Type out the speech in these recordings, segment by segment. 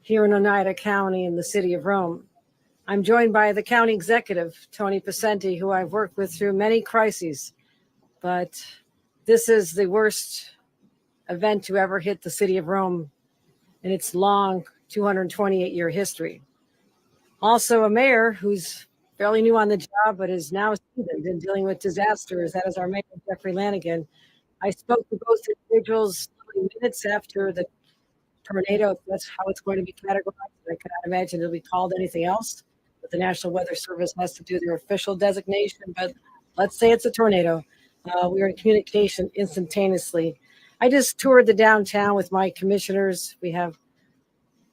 here in Oneida County in the city of Rome. I'm joined by the county executive, Tony Pacenti, who I've worked with through many crises, but this is the worst event to ever hit the city of Rome in its long 228-year history. Also a mayor who's fairly new on the job, but is now seasoned in dealing with disasters. That is our mayor, Jeffrey Lanigan. I spoke to both individuals minutes after the tornado, if that's how it's going to be categorized. I cannot imagine it'll be called anything else, but the National Weather Service has to do their official designation. But let's say it's a tornado. We were in communication instantaneously. I just toured the downtown with my commissioners. We have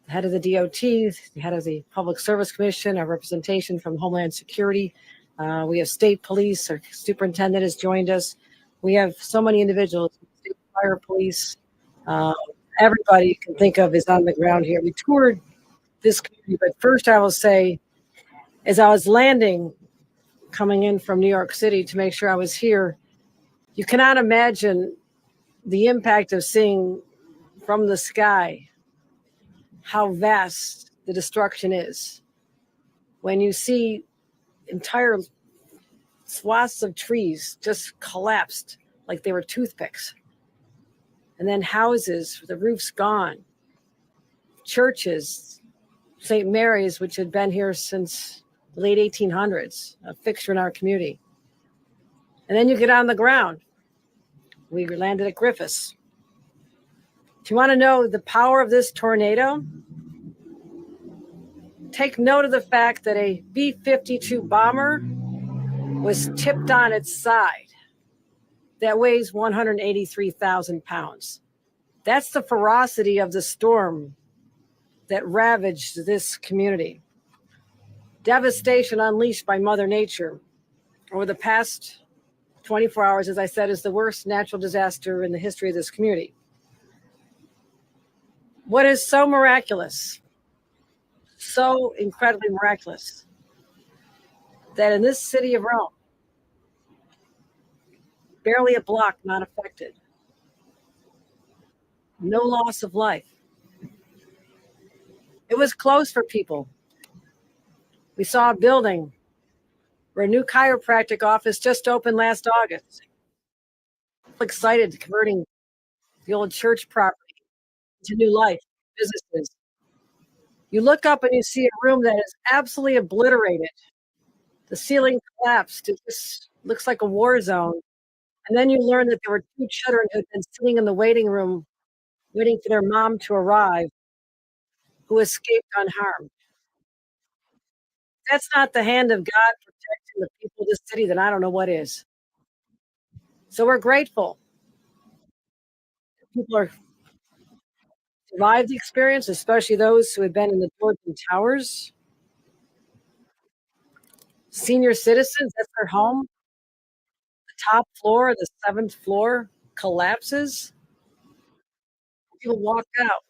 the head of the DOT, the head of the Public Service Commission, our representation from Homeland Security. We have state police. Our superintendent has joined us. We have so many individuals, state fire police. Everybody you can think of is on the ground here. We toured this community, but first I will say, as I was landing, coming in from New York City to make sure I was here, you cannot imagine the impact of seeing from the sky how vast the destruction is. When you see entire swaths of trees just collapsed like they were toothpicks, and then houses, the roofs gone, churches, St. Mary's, which had been here since the late 1800s, a fixture in our community. And then you get on the ground. We landed at Griffiths. If you want to know the power of this tornado, take note of the fact that a B-52 bomber was tipped on its side. That weighs 183,000 pounds. That's the ferocity of the storm that ravaged this community. Devastation unleashed by Mother Nature over the past 24 hours, as I said, is the worst natural disaster in the history of this community. What is so miraculous, so incredibly miraculous, that in this city of Rome, barely a block not affected. No loss of life. It was closed for people. We saw a building where a new chiropractic office just opened last August. Excited, converting the old church property to new life, businesses. You look up and you see a room that is absolutely obliterated. The ceiling collapsed. It just looks like a war zone. And then you learn that there were two children who had been sitting in the waiting room, waiting for their mom to arrive, who escaped unharmed. That's not the hand of God protecting the people of this city, then I don't know what is. So we're grateful. People are survived the experience, especially those who had been in the Georgian Towers. Senior citizens, that's their home. Top floor, the 7th floor collapses. People walked out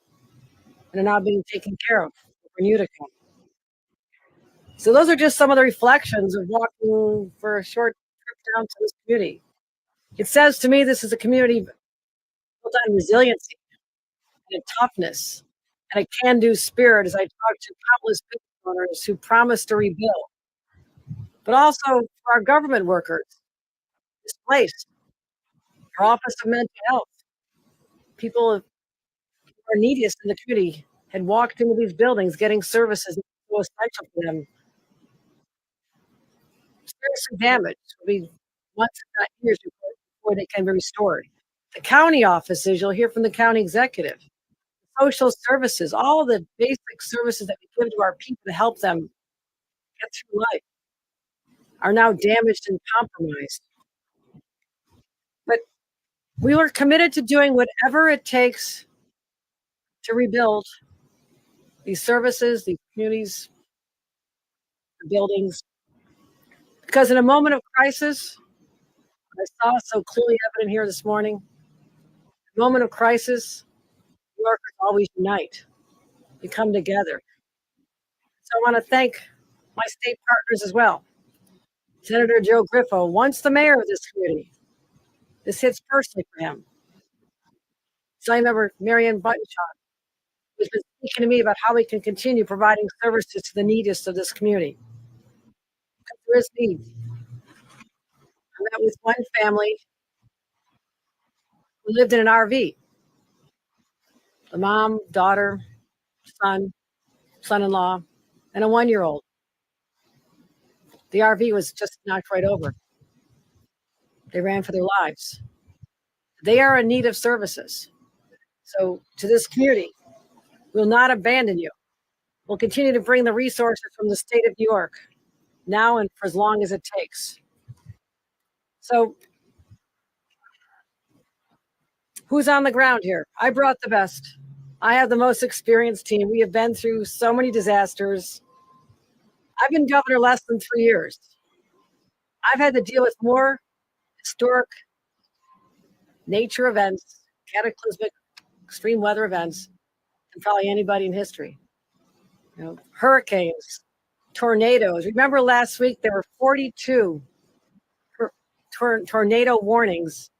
and are now being taken care of in Utica. So those are just some of the reflections of walking for a short trip down to this community. It says to me this is a community built on resiliency and toughness and a can-do spirit, as I talk to countless business owners who promise to rebuild, but also for our government workers displaced, our Office of Mental Health, people who are neediest in the community had walked into these buildings getting services that were so essential for them. Seriously damaged. It'll be months, if not years, before they can be restored. The county offices, you'll hear from the county executive, social services, all the basic services that we give to our people to help them get through life are now damaged and compromised. But we were committed to doing whatever it takes to rebuild these services, these communities, the buildings. Because in a moment of crisis, I saw so clearly evident here this morning, a moment of crisis, New Yorkers always unite. We come together. So I want to thank my state partners as well. Senator Joe Griffo, once the mayor of this community. This hits personally for him. Assembly Member Marianne Buttinshaw, who's been speaking to me about how we can continue providing services to the neediest of this community. Because there is need. I met with one family who lived in an RV. The mom, daughter, son, son-in-law, and a 1-year-old. The RV was just knocked right over. They ran for their lives. They are in need of services. So to this community, we'll not abandon you. We'll continue to bring the resources from the state of New York now and for as long as it takes. So who's on the ground here? I brought the best. I have the most experienced team. We have been through so many disasters. I've been governor less than 3 years. I've had to deal with more historic nature events, cataclysmic extreme weather events than probably anybody in history. Hurricanes, tornadoes. Remember last week there were 42 tornado warnings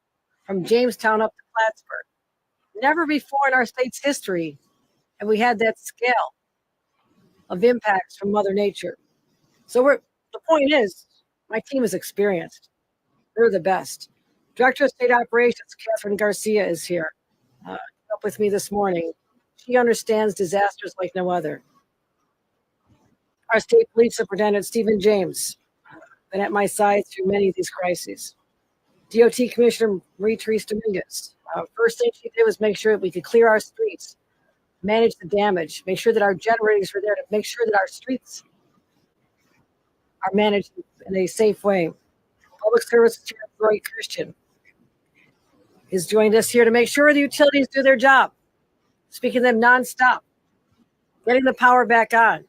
from Jamestown up to Plattsburgh. Never before in our state's history have we had that scale of impacts from Mother Nature. So the point is, my team is experienced. They're the best. Director of State Operations, Catherine Garcia, is here. Up with me this morning. She understands disasters like no other. Our state police superintendent, Stephen James, been at my side through many of these crises. DOT Commissioner Marie-Therese Dominguez. First thing she did was make sure that we could clear our streets, manage the damage, make sure that our generators were there to make sure that our streets are managed in a safe way. Public Service Chair Roy Christian has joined us here to make sure the utilities do their job, speaking to them nonstop, getting the power back on.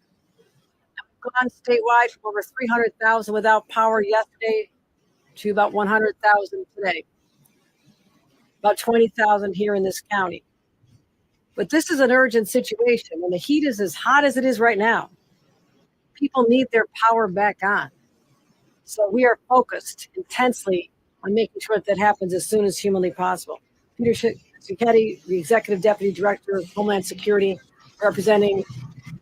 We've gone statewide from over 300,000 without power yesterday to about 100,000 today, about 20,000 here in this county. But this is an urgent situation. When the heat is as hot as it is right now, people need their power back on. So we are focused intensely on making sure that happens as soon as humanly possible. Peter Cicchetti, the Executive Deputy Director of Homeland Security, representing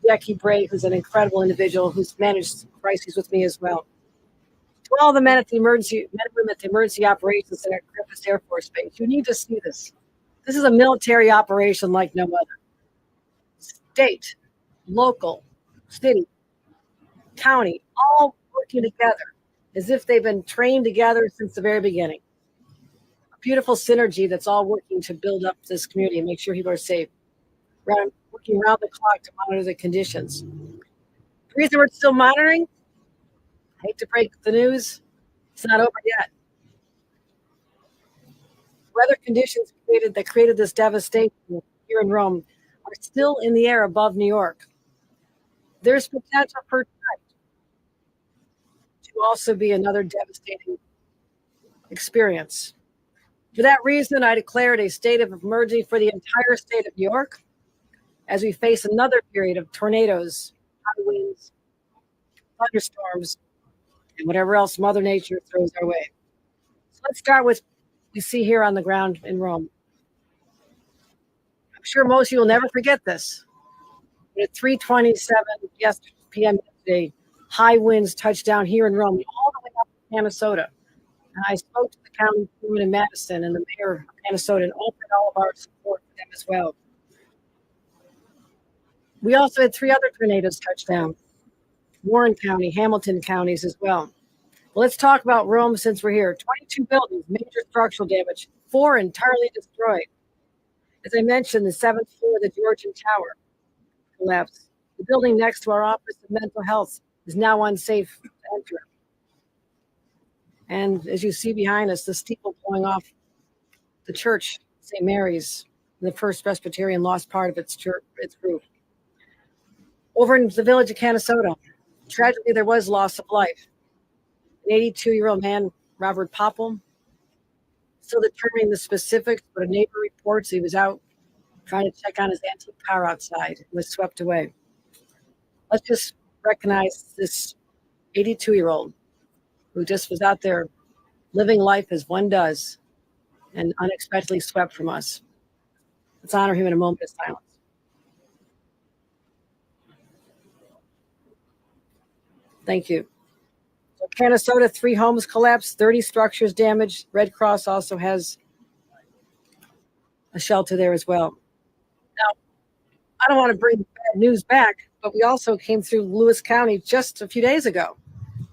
Jackie Bray, who's an incredible individual who's managed crises with me as well. To all the men and women at the Emergency Operations Center at Griffith Air Force Base, you need to see this. This is a military operation like no other. State, local, city, county, all working together as if they've been trained together since the very beginning. A beautiful synergy that's all working to build up this community and make sure people are safe. Working around the clock to monitor the conditions. The reason we're still monitoring, I hate to break the news, it's not over yet. Weather conditions that created this devastation here in Rome are still in the air above New York. There's potential for tonight to also be another devastating experience. For that reason, I declared a state of emergency for the entire state of New York as we face another period of tornadoes, high winds, thunderstorms, and whatever else Mother Nature throws our way. So let's start with what we see here on the ground in Rome. I'm sure most of you will never forget this. But at 3:27 p.m. yesterday, high winds touched down here in Rome, all the way up to Minnesota. And I spoke to the county woman in Madison and the mayor of Minnesota and offered all of our support for them as well. We also had 3 other tornadoes touch down, Warren County, Hamilton counties as well. Well, let's talk about Rome since we're here. 22 buildings, major structural damage, 4 entirely destroyed. As I mentioned, the 7th floor of the Georgian Tower collapsed. The building next to our Office of Mental Health is now unsafe to enter. And as you see behind us, the steeple blowing off the church, St. Mary's, the First Presbyterian, lost part of its roof. Over in the village of Canastota, tragically, there was loss of life. An 82-year-old man, Robert Popple, still determining the specifics, but a neighbor reports he was out trying to check on his antique car outside and was swept away. Let's just recognize this 82-year-old who just was out there living life as one does and unexpectedly swept from us. Let's honor him in a moment of silence. Thank you. So Canastota, 3 homes collapsed, 30 structures damaged. Red Cross also has a shelter there as well. Now, I don't want to bring bad news back, but we also came through Lewis County just a few days ago.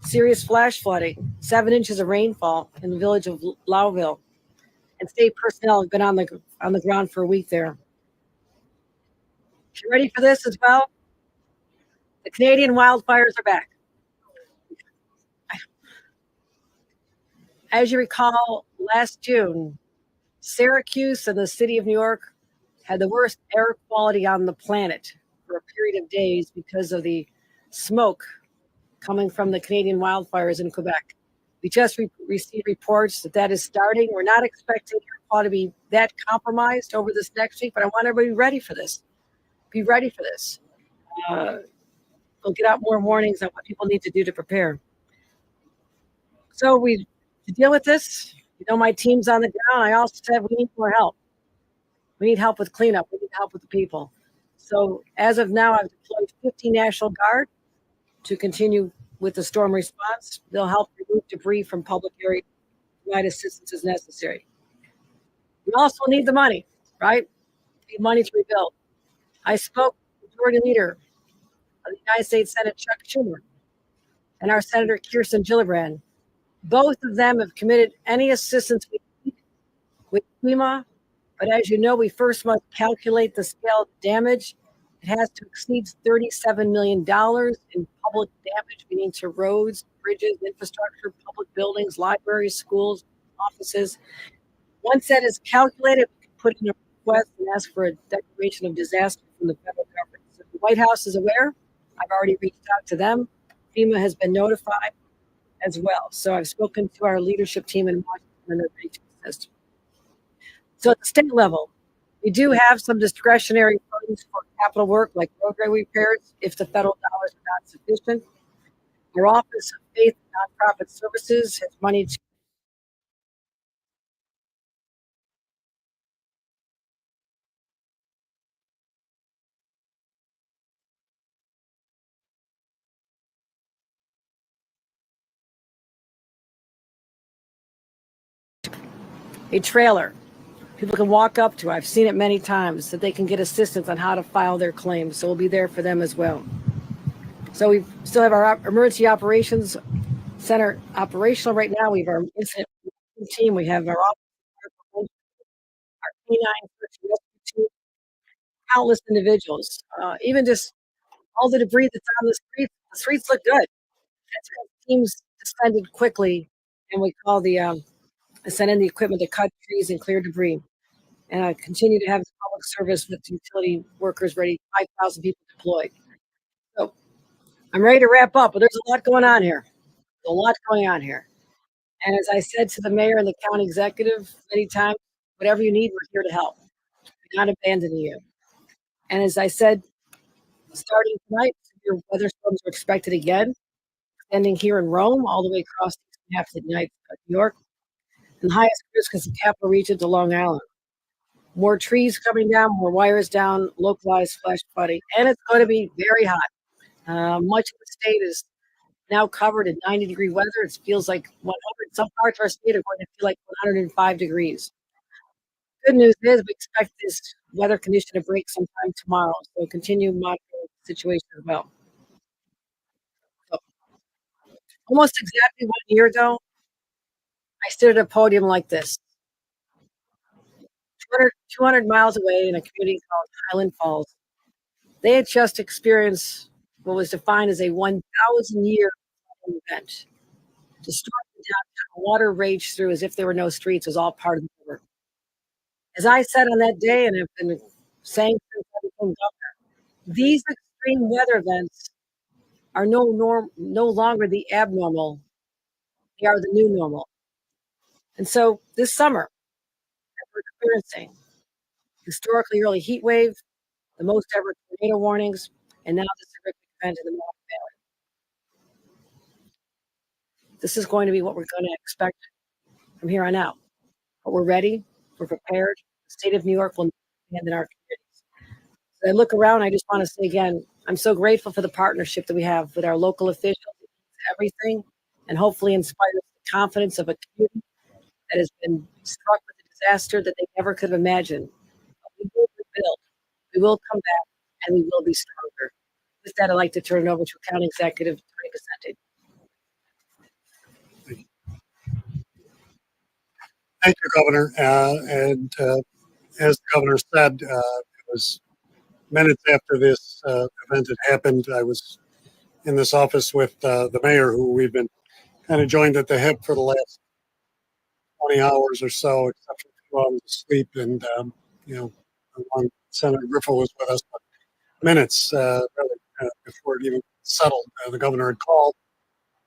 Serious flash flooding, 7 inches of rainfall in the village of Lowville, and state personnel have been on the ground for a week there. You ready for this as well? The Canadian wildfires are back. As you recall, last June, Syracuse and the city of New York had the worst air quality on the planet for a period of days because of the smoke coming from the Canadian wildfires in Quebec. We just received reports that is starting. We're not expecting air quality to be that compromised over this next week, but I want everybody ready for this. Be ready for this. We'll get out more warnings on what people need to do to prepare. So to deal with this, my team's on the ground. I also said we need more help. We need help with cleanup. We need help with the people. So as of now, I've deployed 50 National Guard to continue with the storm response. They'll help remove debris from public areas, provide assistance as necessary. We also need the money, right? We need money to rebuild. I spoke with the Majority Leader of the United States Senate, Chuck Schumer, and our Senator Kirsten Gillibrand. Both of them have committed any assistance we need with FEMA, but as you know, we first must calculate the scale of damage. It has to exceed $37 million in public damage, meaning to roads, bridges, infrastructure, public buildings, libraries, schools, offices. Once that is calculated, we can put in a request and ask for a declaration of disaster from the federal government. So the White House is aware. I've already reached out to them. FEMA has been notified as well. So I've spoken to our leadership team in Washington and they're ready to assist. So at the state level, we do have some discretionary funds for capital work like roadway repairs if the federal dollars are not sufficient. Our Office of Faith and Nonprofit Services has money to a trailer people can walk up to. I've seen it many times that they can get assistance on how to file their claims. So we'll be there for them as well. So we still have our emergency operations center operational right now. We have our incident team. We have our office, our canine search and rescue team, countless individuals. Even just all the debris that's on the streets. The streets look good. That's because teams descended quickly, and we call send in the equipment to cut trees and clear debris. And I continue to have public service with utility workers ready, 5,000 people deployed. So I'm ready to wrap up, but there's a lot going on here. There's a lot going on here. And as I said to the mayor and the county executive many times, whatever you need, we're here to help. We're not abandoning you. And as I said, starting tonight, severe weather storms are expected again, ending here in Rome, all the way across the eastern half of the New York, and the highest risk is the capital region to Long Island. More trees coming down, more wires down, localized flash flooding, and it's going to be very hot. Much of the state is now covered in 90-degree weather. It feels like 100. Some parts of our state are going to feel like 105 degrees. Good news is we expect this weather condition to break sometime tomorrow, so continue monitoring the situation as well. So, almost exactly 1 year ago, I stood at a podium like this, 200 miles away in a community called Highland Falls. They had just experienced what was defined as a 1,000-year event. The storm downtown, water raged through as if there were no streets. It was all part of the river. As I said on that day, and have been saying since I became governor, these extreme weather events are no longer the abnormal. They are the new normal. And so this summer, we're experiencing historically early heat wave, the most ever tornado warnings, and now this horrific event in the North Valley. This is going to be what we're going to expect from here on out. But we're ready, we're prepared. The state of New York will stand in our communities. As I look around, I just want to say again, I'm so grateful for the partnership that we have with our local officials, everything and hopefully inspires the confidence of a community that has been struck with a disaster that they never could have imagined. We will rebuild, we will come back, and we will be stronger. With that, I'd like to turn it over to County Executive Tony Picente. Thank you, Governor. And as the governor said, it was minutes after this event had happened. I was in this office with the mayor, who we've been kind of joined at the hip for the last 20 hours or so, except for a few hours of sleep. And, one Senator Griffith was with us, but minutes really before it even settled. The governor had called,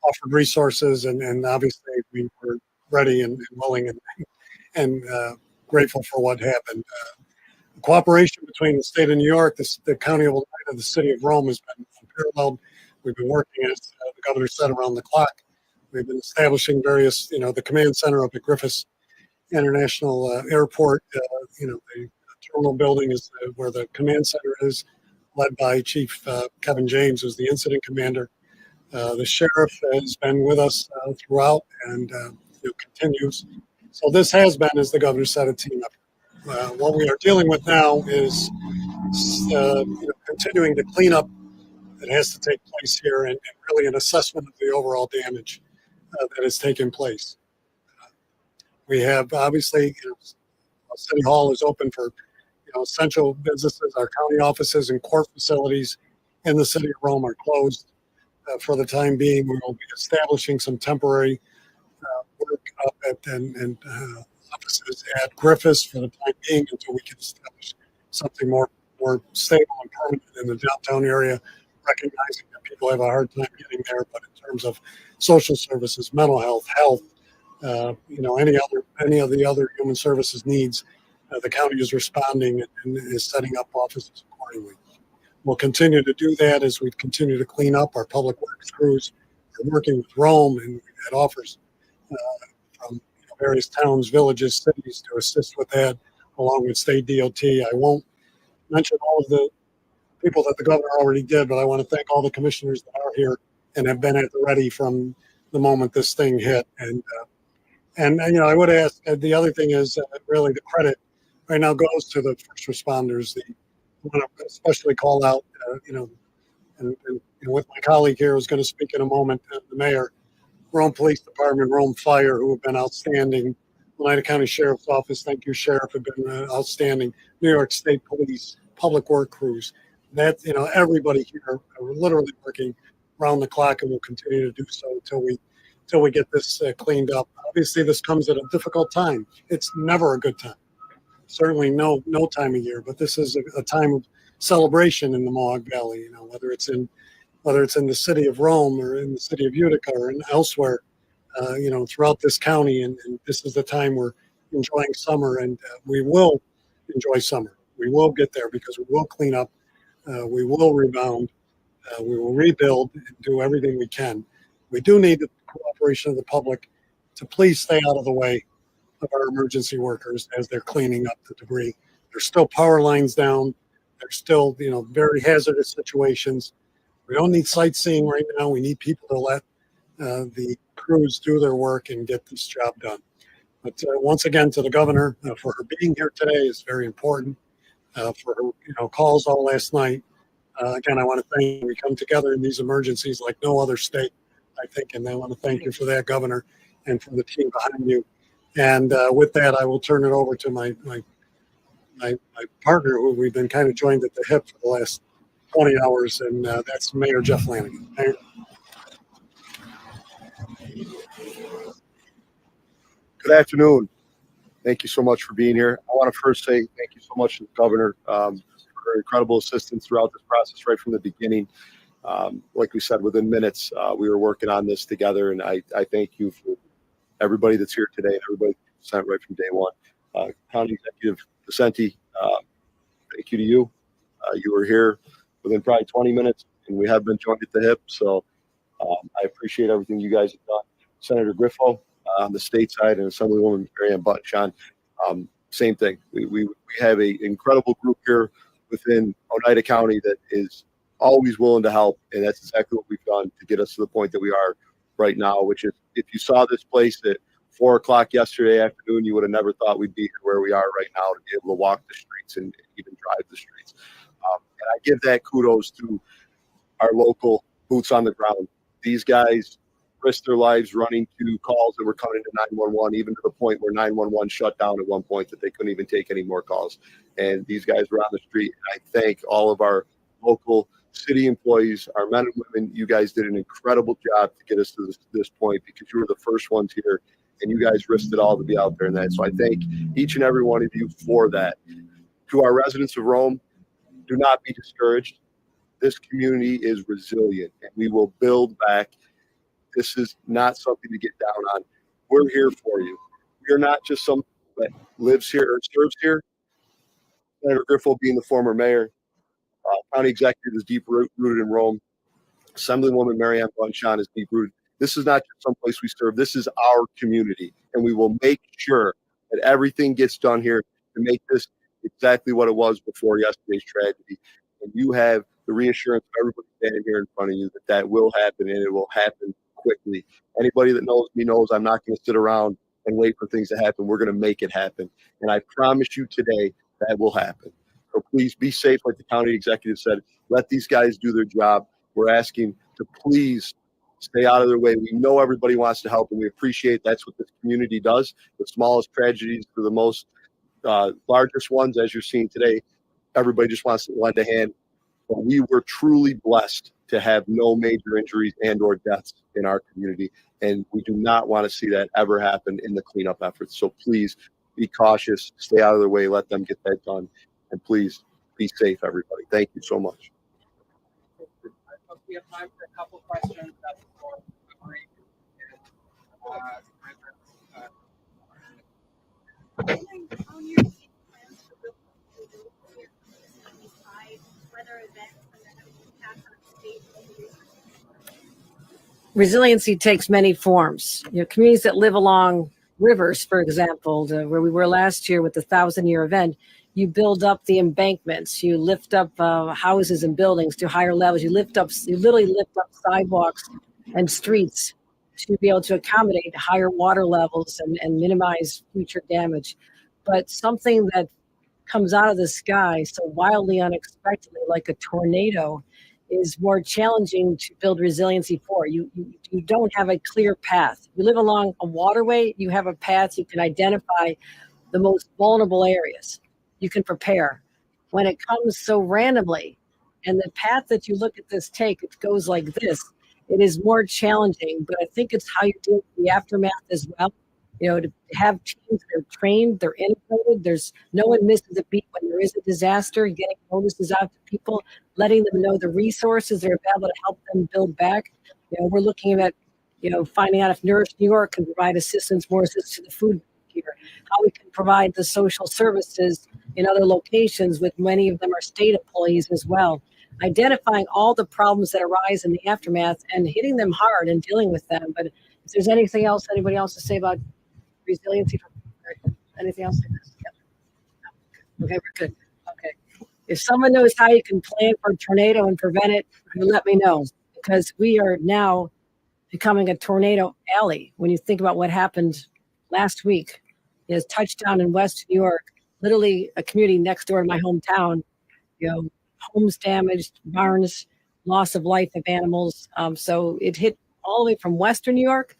offered resources, and obviously we were ready and willing and grateful for what happened. The cooperation between the state of New York, the county of Oneida, the city of Rome has been unparalleled. We've been working, as the governor said, around the clock. We've been establishing various, the command center up at Griffiths International Airport. The terminal building is where the command center is, led by Chief Kevin James, who's the incident commander. The sheriff has been with us throughout and continues. So this has been, as the governor said, a team effort. What we are dealing with now is continuing to clean up that has to take place here, and really an assessment of the overall damage that has taken place. We have obviously, City Hall is open for essential businesses. Our county offices and court facilities in the city of Rome are closed for the time being. We will be establishing some temporary work up at and offices at Griffiths for the time being until we can establish something more stable and permanent in the downtown area, recognizing that people have a hard time getting there. But in terms of social services, mental health, any of the other human services needs, the county is responding and is setting up offices accordingly. We'll continue to do that as we continue to clean up. Our public works crews are working with Rome, and we've had offers from various towns, villages, cities to assist with that, along with state DOT. I won't mention all of the people that the governor already did, but I want to thank all the commissioners that are here and have been at the ready from the moment this thing hit. And I would ask, the other thing is really the credit right now goes to the first responders. I want to especially call out, and with my colleague here who's going to speak in a moment, the mayor, Rome Police Department, Rome Fire, who have been outstanding. Oneida County Sheriff's Office, thank you, Sheriff, have been outstanding. New York State Police, public work crews. That, everybody here are literally working around the clock, and will continue to do so until we get this cleaned up. Obviously, this comes at a difficult time. It's never a good time. Certainly no time of year, but this is a time of celebration in the Mohawk Valley. Whether it's in the city of Rome or in the city of Utica or elsewhere, throughout this county, and this is the time we're enjoying summer, and we will enjoy summer. We will get there because we will clean up, we will rebound, we will rebuild and do everything we can. We do need the cooperation of the public to please stay out of the way of our emergency workers as they're cleaning up the debris. There's still power lines down. There's still, very hazardous situations. We don't need sightseeing right now. We need people to let the crews do their work and get this job done. But once again, to the governor, for her being here today is very important. For her, calls all last night. Again, I want to thank you. We come together in these emergencies like no other state, I think, and I want to thank you for that, Governor, and for the team behind you. And with that, I will turn it over to my partner, who we've been kind of joined at the hip for the last 20 hours, and that's Mayor Jeff Flanagan. Mayor. Good afternoon. Thank you so much for being here. I want to first say thank you so much to the governor for her incredible assistance throughout this process right from the beginning. Like we said, within minutes, we were working on this together, and I thank you for everybody that's here today and everybody sent right from day one. County Executive Picente, thank you to you. You were here within probably 20 minutes, and we have been joined at the hip, so I appreciate everything you guys have done. Senator Griffo on the state side, and Assemblywoman Mary Ann Buttigieg, same thing. We have an incredible group here within Oneida County that is always willing to help, and that's exactly what we've done to get us to the point that we are right now, which is, if you saw this place at 4 o'clock yesterday afternoon, you would have never thought we'd be here where we are right now to be able to walk the streets and even drive the streets. And I give that kudos to our local boots on the ground. These guys risked their lives running to calls that were coming into 911, even to the point where 911 shut down at one point that they couldn't even take any more calls. And these guys were on the street. And I thank all of our local city employees, our men and women. You guys did an incredible job to get us to this point, because you were the first ones here and you guys risked it all to be out there in that. So I thank each and every one of you for that. To our residents of Rome, do not be discouraged. This community is resilient and we will build back. This is not something to get down on. We're here for you. We are not just someone that lives here or serves here. Senator Griffo being the former mayor, county executive is deep rooted in Rome. Assemblywoman Marianne Bonchon is deep rooted. This is not just some place we serve. This is our community, and we will make sure that everything gets done here to make this exactly what it was before yesterday's tragedy. And you have the reassurance of everybody standing here in front of you that that will happen, and it will happen quickly. Anybody that knows me knows I'm not going to sit around and wait for things to happen. We're going to make it happen. And I promise you today that will happen. So please be safe, like the county executive said. Let these guys do their job. We're asking to please stay out of their way. We know everybody wants to help, and we appreciate that's what this community does. The smallest tragedies to the most largest ones, as you're seeing today, everybody just wants to lend a hand. But we were truly blessed to have no major injuries and or deaths in our community, and we do not want to see that ever happen in the cleanup efforts. So please be cautious, stay out of their way, let them get that done, and please be safe, everybody. Thank you so much. We have time for a couple questions. That's for Marie. Resiliency takes many forms. Communities that live along rivers, for example, where we were last year with the 1,000-year event, you build up the embankments, you lift up houses and buildings to higher levels, you literally lift up sidewalks and streets to be able to accommodate higher water levels and minimize future damage. But something that comes out of the sky so wildly unexpectedly, like a tornado, is more challenging to build resiliency for. You don't have a clear path. You live along a waterway, you have a path, you can identify the most vulnerable areas. You can prepare. When it comes so randomly, and the path that you look at this take, it goes like this, it is more challenging, but I think it's how you deal with the aftermath as well. To have teams that are trained, they're integrated. There's no one misses a beat when there is a disaster, getting notices out to people, letting them know the resources that are available to help them build back. We're looking at, finding out if Nourish New York can provide assistance, more assistance to the food here, how we can provide the social services in other locations, with many of them are state employees as well. Identifying all the problems that arise in the aftermath and hitting them hard and dealing with them. But if there's anything else, anybody else to say about resiliency? Anything else? Okay, we're good. Okay. If someone knows how you can plan for a tornado and prevent it, you let me know, because we are now becoming a tornado alley. When you think about what happened last week, is touchdown in West New York, literally a community next door to my hometown, homes damaged, barns, loss of life of animals. So it hit all the way from Western New York,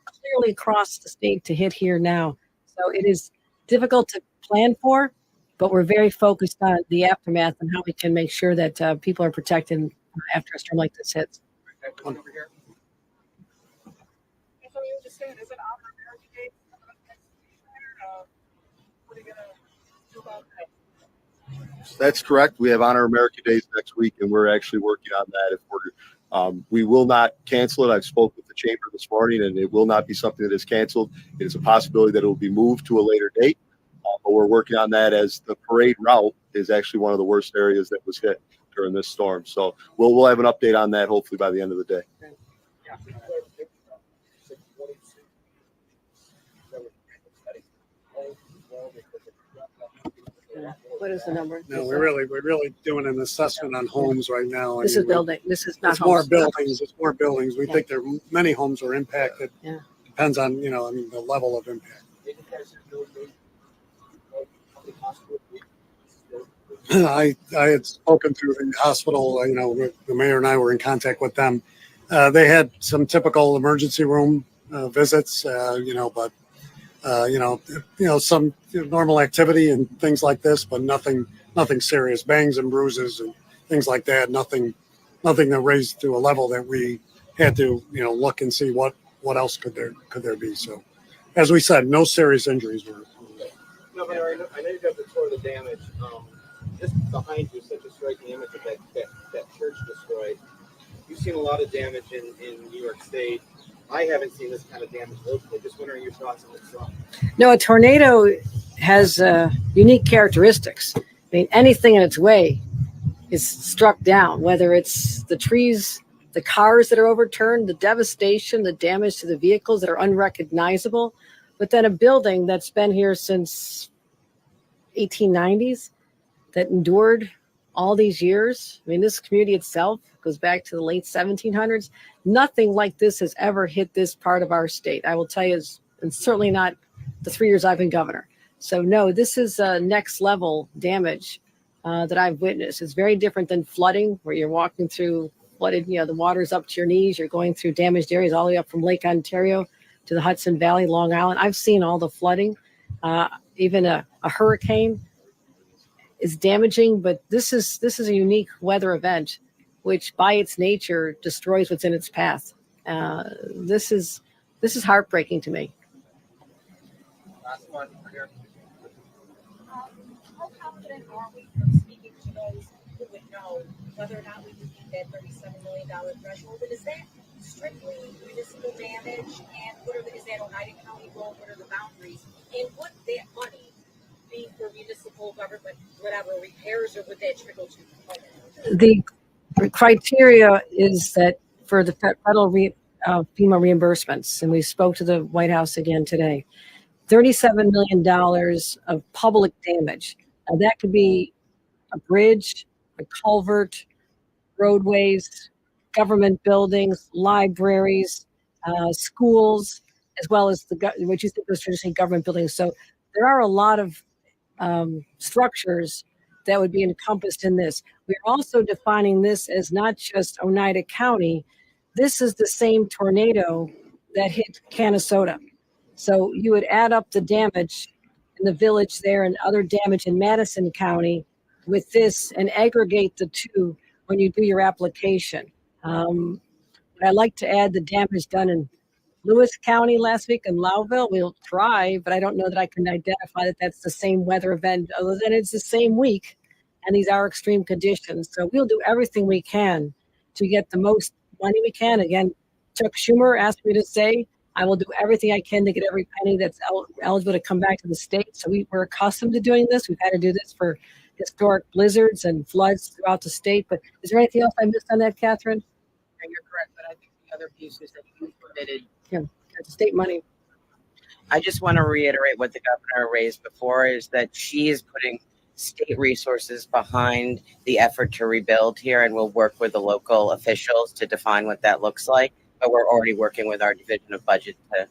clearly across the state to hit here now. So it is difficult to plan for, but we're very focused on the aftermath and how we can make sure that people are protected after a storm like this hits. Okay, one over here. So you were just saying, is it on American Day? What are you gonna do about that? That's correct. We have Honor America Days next week, and we're actually working on that. We will not cancel it. I've spoke with the chamber this morning, and it will not be something that is canceled. It is a possibility that it will be moved to a later date, but we're working on that, as the parade route is actually one of the worst areas that was hit during this storm. So we'll have an update on that hopefully by the end of the day. Yeah. What is the number? No, we're really doing an assessment on homes right now. This is building. This is not It's more homes. buildings. It's more buildings. We Yeah. think many homes are impacted. Yeah. Depends on, the level of impact. I had spoken to the hospital, the mayor and I were in contact with them. They had some typical emergency room visits, but some normal activity and things like this, but nothing serious, bangs and bruises and things like that. Nothing that raised to a level that we had to, look and see what else could there be. So, as we said, no serious injuries were. No, but I know you got the tour of the damage. Just behind you, such a striking image of that church destroyed. You've seen a lot of damage in New York State. I haven't seen this kind of damage locally. Just wondering your thoughts on this. No, a tornado has unique characteristics. I mean, anything in its way is struck down, whether it's the trees, the cars that are overturned, the devastation, the damage to the vehicles that are unrecognizable. But then a building that's been here since 1890s that endured all these years. I mean, this community itself goes back to the late 1700s. Nothing like this has ever hit this part of our state. I will tell you, and certainly not the 3 years I've been governor. So no, this is next level damage that I've witnessed. It's very different than flooding, where you're walking through flooded, the water's up to your knees. You're going through damaged areas all the way up from Lake Ontario to the Hudson Valley, Long Island. I've seen all the flooding. Even a hurricane is damaging, but this is a unique weather event, which by its nature destroys what's in its path. This is heartbreaking to me. Last one here. How confident are we from speaking to those who would know whether or not we would meet that $37 million threshold? And is that strictly municipal damage? And is that Oneida County role? What are the boundaries? And would that money be for municipal government, whatever, repairs, or would that trickle to The criteria is that for the federal FEMA reimbursements, and we spoke to the White House again today, $37 million of public damage. Now that could be a bridge, a culvert, roadways, government buildings, libraries, schools, as well as what you think was traditionally government buildings. So there are a lot of structures that would be encompassed in this. We're also defining this as not just Oneida County. This is the same tornado that hit Canastota. So you would add up the damage in the village there and other damage in Madison County with this and aggregate the two when you do your application. I'd like to add the damage done in Lewis County last week in Lowville. We'll try, but I don't know that I can identify that that's the same weather event, other than it's the same week, and these are extreme conditions. So we'll do everything we can to get the most money we can. Again, Chuck Schumer asked me to say, I will do everything I can to get every penny that's eligible to come back to the state. So we're accustomed to doing this. We've had to do this for historic blizzards and floods throughout the state. But is there anything else I missed on that, Catherine? And you're correct, but I think the other piece is that you committed. Yeah, it's state money. I just want to reiterate what the governor raised before, is that she is putting state resources behind the effort to rebuild here, and we'll work with the local officials to define what that looks like. But we're already working with our division of budget to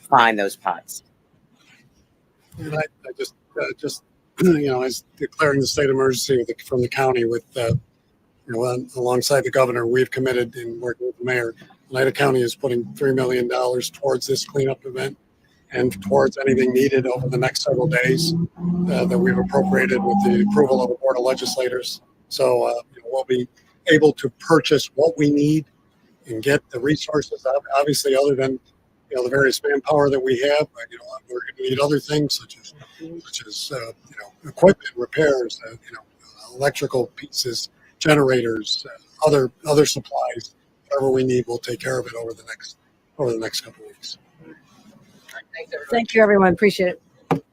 find those pots. And I just as declaring the state emergency from the county with, alongside the governor, we've committed in working with the mayor. Oneida County is putting $3 million towards this cleanup event and towards anything needed over the next several days that we've appropriated with the approval of the Board of Legislators. So we'll be able to purchase what we need and get the resources, obviously, other than the various manpower that we have. But, we're going to need other things such as equipment repairs, electrical pieces, generators, other supplies. Whatever we need, we'll take care of it over the next couple of weeks. Thanks, everybody. Thank you, everyone. Appreciate it.